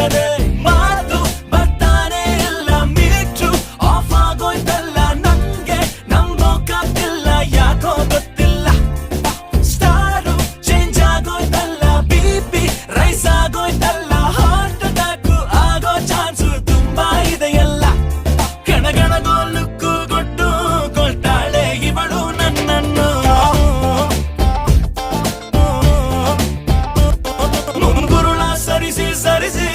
ಇಲ್ಲದೆ ಮಾತು ಬರ್ತಾನೆ ಇಲ್ಲ ಮೀಟ್ರು ಆಫ್ ಆಗೋಯ್ತಲ್ಲ ನಂಗೆ ನಂಬೋಕಾಗ್ತಿಲ್ಲ ಯಾಕೋ ಗೊತ್ತಿಲ್ಲ ಸ್ಟಾರು ಚೇಂಜ್ ಆಗೋಯ್ತಲ್ಲ ಬಿಪಿ ರೈಸ್ ಆಗೋಯ್ತಲ್ಲ ಹಾರ್ಟ್ ಅಟ್ಯಾಕ್ ಆಗೋ ಚಾನ್ಸು ತುಂಬಾ ಇದೆಯಲ್ಲ ಗಣಗಣಗೋ ಲುಕ್ಕು ಕೊಟ್ಟು ಕೊಳ್ತಾಳೆ ಇವಳು ನನ್ನನ್ನು ಮುಂಗುರುಳ ಸರಿಸಿ ಸರಿಸಿ